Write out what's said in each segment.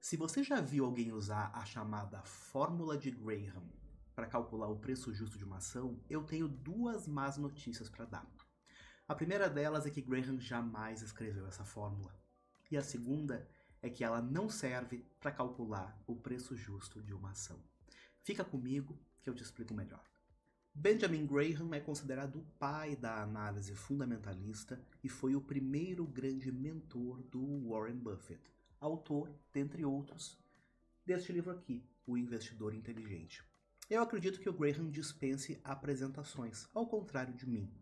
Se você já viu alguém usar a chamada fórmula de Graham para calcular o preço justo de uma ação, eu tenho duas más notícias para dar. A primeira delas é que Graham jamais escreveu essa fórmula. E a segunda é que ela não serve para calcular o preço justo de uma ação. Fica comigo que eu te explico melhor. Benjamin Graham é considerado o pai da análise fundamentalista e foi o primeiro grande mentor do Warren Buffett, autor, dentre outros, deste livro aqui, O Investidor Inteligente. Eu acredito que o Graham dispense apresentações, ao contrário de mim.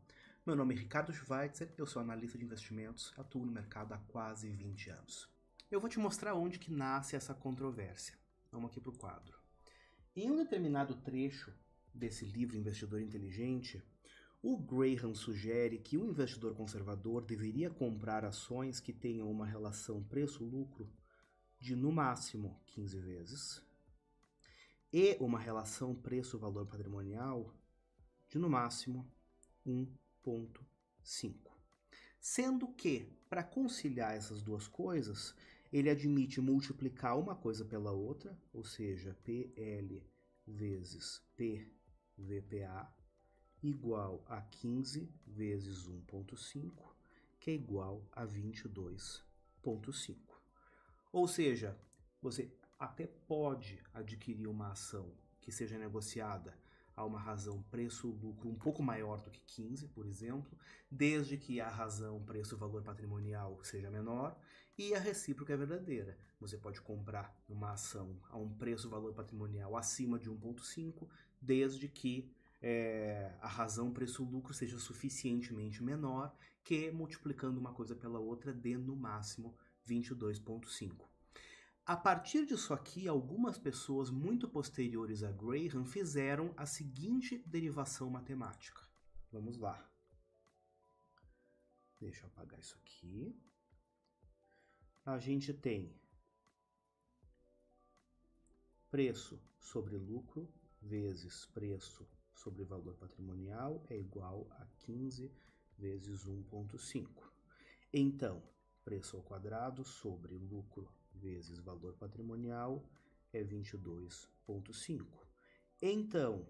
Meu nome é Ricardo Schweitzer, eu sou analista de investimentos, atuo no mercado há quase 20 anos. Eu vou te mostrar onde que nasce essa controvérsia. Vamos aqui para o quadro. Em um determinado trecho desse livro Investidor Inteligente, o Graham sugere que o investidor conservador deveria comprar ações que tenham uma relação preço-lucro de no máximo 15 vezes e uma relação preço-valor patrimonial de no máximo 1,5. Sendo que, para conciliar essas duas coisas, ele admite multiplicar uma coisa pela outra, ou seja, PL vezes PVPA igual a 15 vezes 1,5, que é igual a 22,5. Ou seja, você até pode adquirir uma ação que seja negociada a uma razão preço-lucro um pouco maior do que 15, por exemplo, desde que a razão preço-valor patrimonial seja menor, e a recíproca é verdadeira. Você pode comprar uma ação a um preço-valor patrimonial acima de 1,5, desde que a razão preço-lucro seja suficientemente menor, que multiplicando uma coisa pela outra dê no máximo 22,5. A partir disso aqui, algumas pessoas muito posteriores a Graham fizeram a seguinte derivação matemática. Vamos lá. Deixa eu apagar isso aqui. A gente tem preço sobre lucro vezes preço sobre valor patrimonial é igual a 15 vezes 1,5. Então, preço ao quadrado sobre lucro vezes valor patrimonial é 22,5. Então,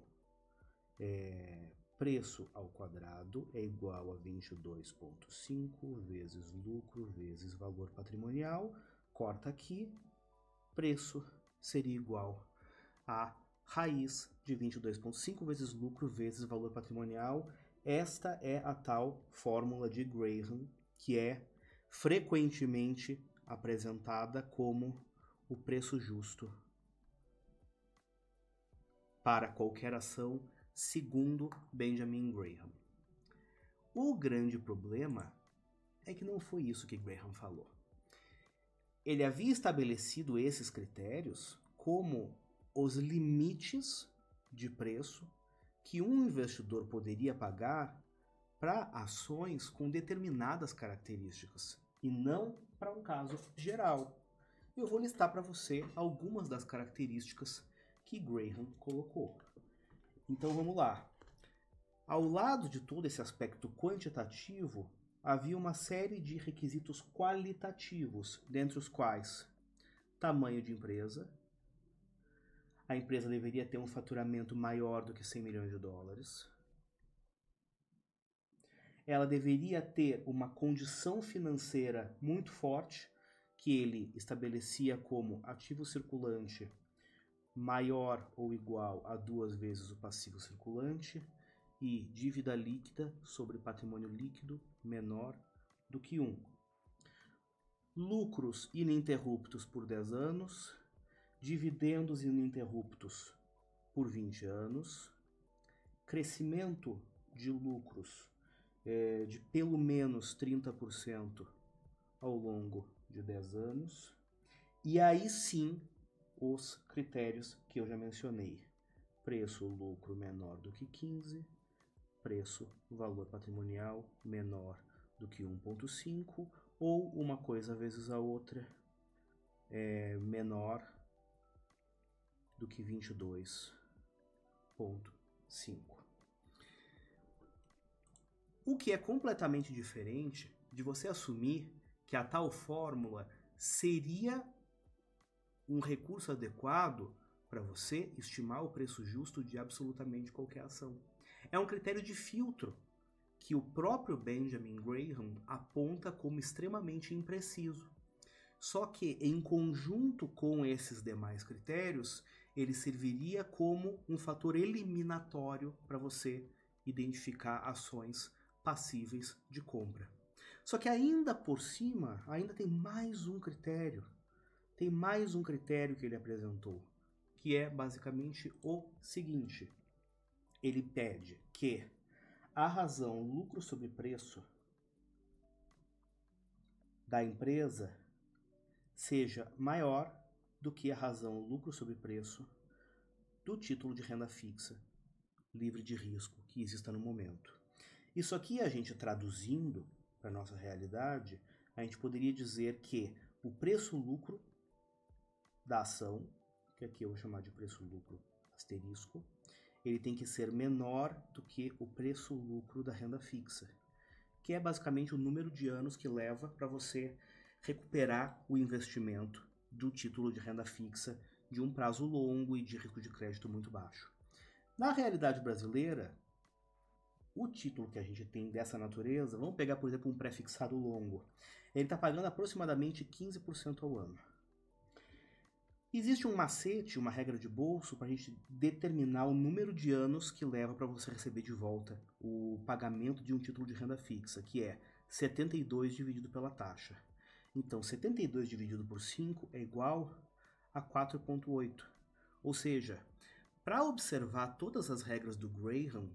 preço ao quadrado é igual a 22,5 vezes lucro vezes valor patrimonial. Corta aqui, preço seria igual a raiz de 22,5 vezes lucro vezes valor patrimonial. Esta é a tal fórmula de Graham, que é frequentemente apresentada como o preço justo para qualquer ação, segundo Benjamin Graham. O grande problema é que não foi isso que Graham falou. Ele havia estabelecido esses critérios como os limites de preço que um investidor poderia pagar para ações com determinadas características, e não para um caso geral. Eu vou listar para você algumas das características que Graham colocou. Então vamos lá. Ao lado de todo esse aspecto quantitativo, havia uma série de requisitos qualitativos, dentre os quais tamanho de empresa. A empresa deveria ter um faturamento maior do que 100 milhões de dólares. Ela deveria ter uma condição financeira muito forte, que ele estabelecia como ativo circulante maior ou igual a 2 vezes o passivo circulante e dívida líquida sobre patrimônio líquido menor do que 1. Lucros ininterruptos por 10 anos, dividendos ininterruptos por 20 anos, crescimento de lucros de pelo menos 30% ao longo de 10 anos, e aí sim os critérios que eu já mencionei: preço-lucro menor do que 15, preço-valor patrimonial menor do que 1,5, ou uma coisa vezes a outra menor do que 22,5. O que é completamente diferente de você assumir que a tal fórmula seria um recurso adequado para você estimar o preço justo de absolutamente qualquer ação. É um critério de filtro que o próprio Benjamin Graham aponta como extremamente impreciso. Só que, em conjunto com esses demais critérios, ele serviria como um fator eliminatório para você identificar ações passíveis de compra. Só que ainda por cima, ainda tem mais um critério. Tem mais um critério que ele apresentou, que é basicamente o seguinte. Ele pede que a razão lucro sobre preço da empresa seja maior do que a razão lucro sobre preço do título de renda fixa livre de risco que exista no momento. Isso aqui, a gente traduzindo para a nossa realidade, a gente poderia dizer que o preço-lucro da ação, que aqui eu vou chamar de preço-lucro asterisco, ele tem que ser menor do que o preço-lucro da renda fixa, que é basicamente o número de anos que leva para você recuperar o investimento do título de renda fixa de um prazo longo e de risco de crédito muito baixo. Na realidade brasileira, o título que a gente tem dessa natureza, vamos pegar, por exemplo, um pré-fixado longo, ele está pagando aproximadamente 15% ao ano. Existe um macete, uma regra de bolso, para a gente determinar o número de anos que leva para você receber de volta o pagamento de um título de renda fixa, que é 72 dividido pela taxa. Então, 72 dividido por 5 é igual a 4,8. Ou seja, para observar todas as regras do Graham,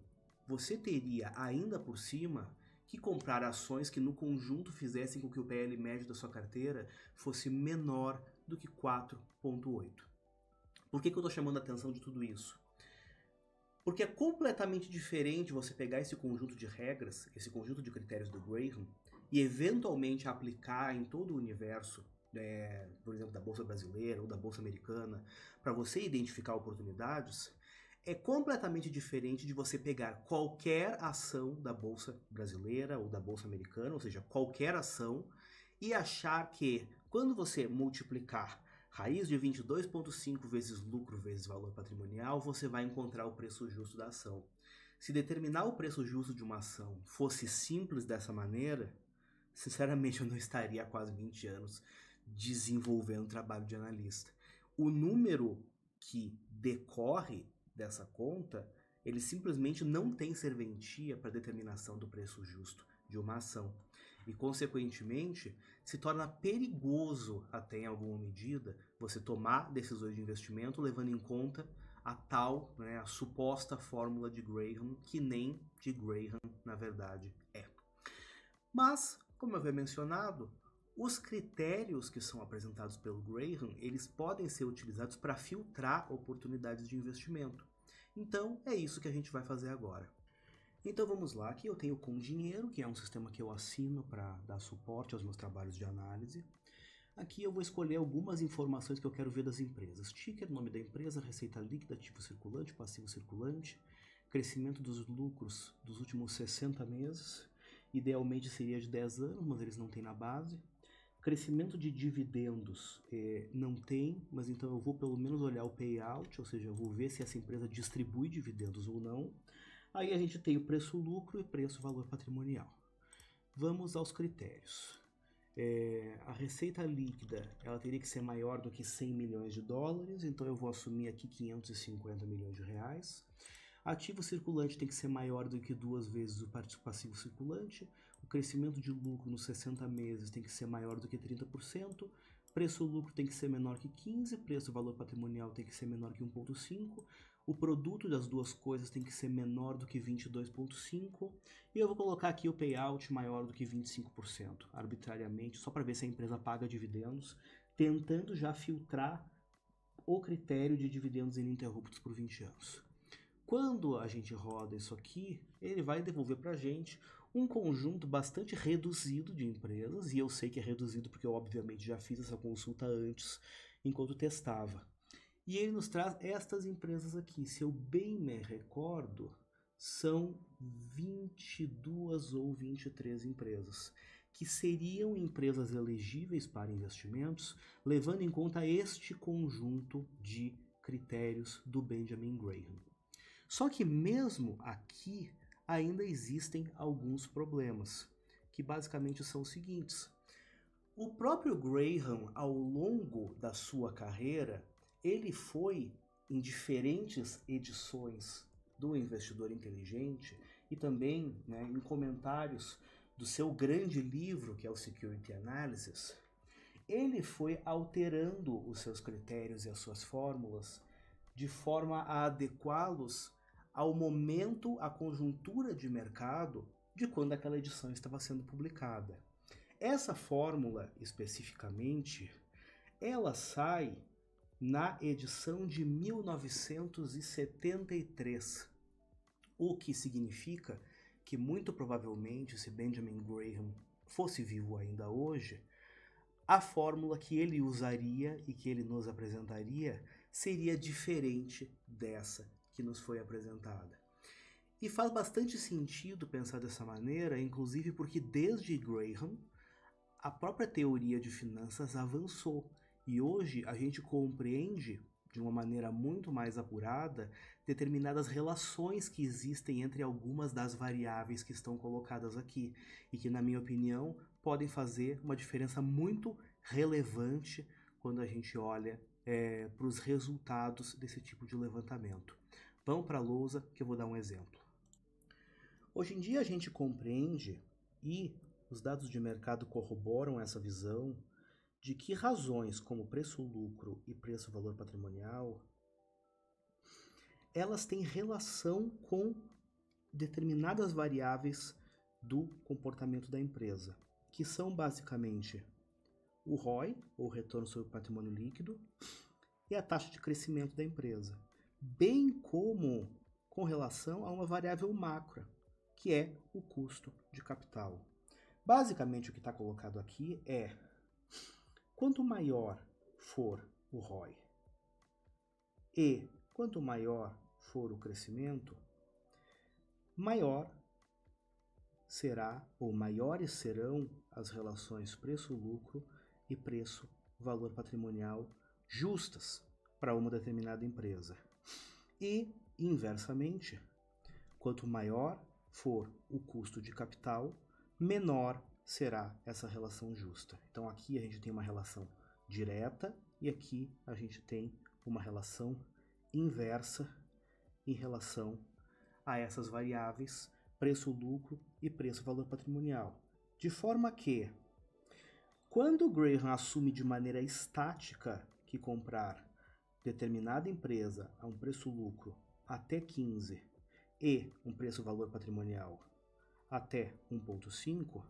você teria ainda por cima que comprar ações que no conjunto fizessem com que o PL médio da sua carteira fosse menor do que 4,8. Por que eu estou chamando a atenção de tudo isso? Porque é completamente diferente você pegar esse conjunto de regras, esse conjunto de critérios do Graham, e eventualmente aplicar em todo o universo, por exemplo, da Bolsa Brasileira ou da Bolsa Americana, para você identificar oportunidades. É completamente diferente de você pegar qualquer ação da Bolsa Brasileira ou da Bolsa Americana, ou seja, qualquer ação, e achar que quando você multiplicar raiz de 22,5 vezes lucro vezes valor patrimonial, você vai encontrar o preço justo da ação. Se determinar o preço justo de uma ação fosse simples dessa maneira, sinceramente eu não estaria há quase 20 anos desenvolvendo trabalho de analista. O número que decorre dessa conta, ele simplesmente não tem serventia para determinação do preço justo de uma ação. E, consequentemente, se torna perigoso, até em alguma medida, você tomar decisões de investimento levando em conta a tal, a suposta fórmula de Graham, que nem de Graham, na verdade, é. Mas, como eu havia mencionado, os critérios que são apresentados pelo Graham, eles podem ser utilizados para filtrar oportunidades de investimento. Então, é isso que a gente vai fazer agora. Então vamos lá, aqui eu tenho Com Dinheiro, que é um sistema que eu assino para dar suporte aos meus trabalhos de análise. Aqui eu vou escolher algumas informações que eu quero ver das empresas. Ticker, nome da empresa, receita líquida, ativo circulante, passivo circulante, crescimento dos lucros dos últimos 60 meses, idealmente seria de 10 anos, mas eles não têm na base. Crescimento de dividendos não tem, mas então eu vou pelo menos olhar o payout, ou seja, eu vou ver se essa empresa distribui dividendos ou não. Aí a gente tem o preço-lucro e preço-valor patrimonial. Vamos aos critérios. A receita líquida ela teria que ser maior do que 100 milhões de dólares, então eu vou assumir aqui 550 milhões de reais. Ativo circulante tem que ser maior do que 2 vezes o passivo circulante. O crescimento de lucro nos 60 meses tem que ser maior do que 30%. Preço-lucro tem que ser menor que 15%. Preço-valor patrimonial tem que ser menor que 1,5%. O produto das duas coisas tem que ser menor do que 22,5%. E eu vou colocar aqui o payout maior do que 25%, arbitrariamente, só para ver se a empresa paga dividendos, tentando já filtrar o critério de dividendos ininterruptos por 20 anos. Quando a gente roda isso aqui, ele vai devolver para a gente um conjunto bastante reduzido de empresas, e eu sei que é reduzido porque eu obviamente já fiz essa consulta antes, enquanto testava. E ele nos traz estas empresas aqui, se eu bem me recordo, são 22 ou 23 empresas. que seriam empresas elegíveis para investimentos, levando em conta este conjunto de critérios do Benjamin Graham. Só que mesmo aqui ainda existem alguns problemas, que basicamente são os seguintes. O próprio Graham, ao longo da sua carreira, ele foi em diferentes edições do Investidor Inteligente e também, em comentários do seu grande livro, que é o Security Analysis, ele foi alterando os seus critérios e as suas fórmulas de forma a adequá-los ao momento, à conjuntura de mercado de quando aquela edição estava sendo publicada. Essa fórmula, especificamente, ela sai na edição de 1973, o que significa que, muito provavelmente, se Benjamin Graham fosse vivo ainda hoje, a fórmula que ele usaria e que ele nos apresentaria seria diferente dessa que nos foi apresentada. E faz bastante sentido pensar dessa maneira, inclusive porque desde Graham, a própria teoria de finanças avançou e hoje a gente compreende de uma maneira muito mais apurada determinadas relações que existem entre algumas das variáveis que estão colocadas aqui e que, na minha opinião, podem fazer uma diferença muito relevante quando a gente olha para os resultados desse tipo de levantamento. Vamos para a lousa que eu vou dar um exemplo. Hoje em dia a gente compreende e os dados de mercado corroboram essa visão de que razões como preço-lucro e preço-valor patrimonial, elas têm relação com determinadas variáveis do comportamento da empresa, que são basicamente o ROI, ou retorno sobre o patrimônio líquido, e a taxa de crescimento da empresa, bem como com relação a uma variável macro, que é o custo de capital. Basicamente, o que está colocado aqui é: quanto maior for o ROI e quanto maior for o crescimento, maior será ou maiores serão as relações preço-lucro e preço-valor patrimonial justas para uma determinada empresa. E, inversamente, quanto maior for o custo de capital, menor será essa relação justa. Então aqui a gente tem uma relação direta e aqui a gente tem uma relação inversa em relação a essas variáveis preço-lucro e preço-valor patrimonial. De forma que, quando Graham assume de maneira estática que comprar determinada empresa a um preço-lucro até 15 e um preço-valor patrimonial até 1,5,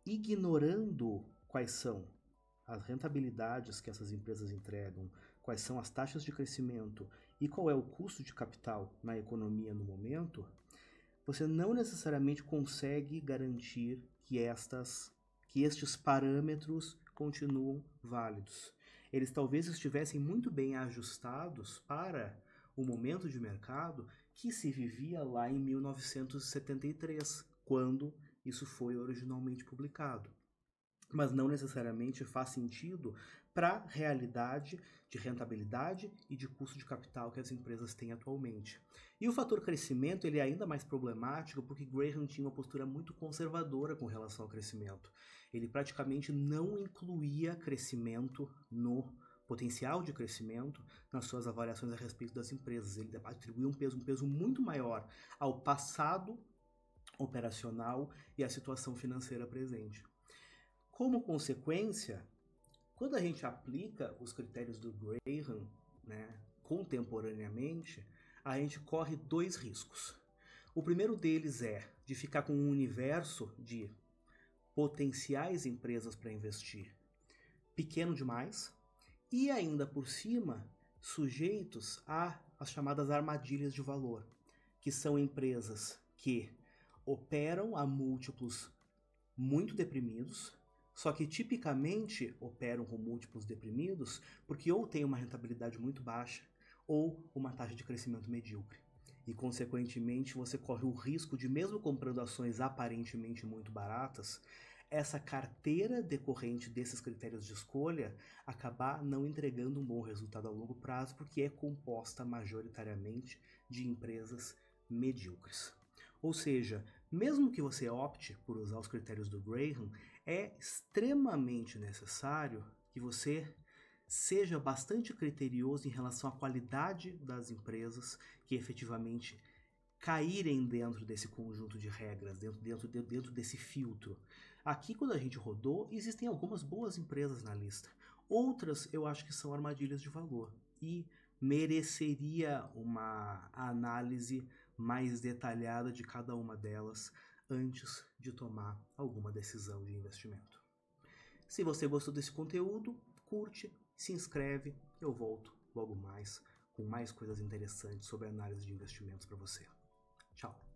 ignorando quais são as rentabilidades que essas empresas entregam, quais são as taxas de crescimento e qual é o custo de capital na economia no momento, você não necessariamente consegue garantir que estes parâmetros continuam válidos. Eles talvez estivessem muito bem ajustados para o momento de mercado que se vivia lá em 1973, quando isso foi originalmente publicado. Mas não necessariamente faz sentido para a realidade de rentabilidade e de custo de capital que as empresas têm atualmente. E o fator crescimento ele é ainda mais problemático porque Graham tinha uma postura muito conservadora com relação ao crescimento. Ele praticamente não incluía crescimento no potencial de crescimento nas suas avaliações a respeito das empresas. Ele atribuía um peso muito maior ao passado operacional e à situação financeira presente. Como consequência, quando a gente aplica os critérios do Graham, contemporaneamente, a gente corre dois riscos. O primeiro deles é de ficar com um universo de potenciais empresas para investir pequeno demais e ainda por cima sujeitos às chamadas armadilhas de valor, que são empresas que operam a múltiplos muito deprimidos, só que tipicamente operam com múltiplos deprimidos porque ou tem uma rentabilidade muito baixa ou uma taxa de crescimento medíocre. E, consequentemente, você corre o risco de, mesmo comprando ações aparentemente muito baratas, essa carteira decorrente desses critérios de escolha acabar não entregando um bom resultado a longo prazo, porque é composta majoritariamente de empresas medíocres. Ou seja, mesmo que você opte por usar os critérios do Graham, é extremamente necessário que você seja bastante criterioso em relação à qualidade das empresas que efetivamente caírem dentro desse conjunto de regras, dentro desse filtro. Aqui, quando a gente rodou, existem algumas boas empresas na lista. Outras eu acho que são armadilhas de valor e mereceria uma análise mais detalhada de cada uma delas antes de tomar alguma decisão de investimento. Se você gostou desse conteúdo, curte, se inscreve, eu volto logo mais com mais coisas interessantes sobre análise de investimentos para você. Tchau!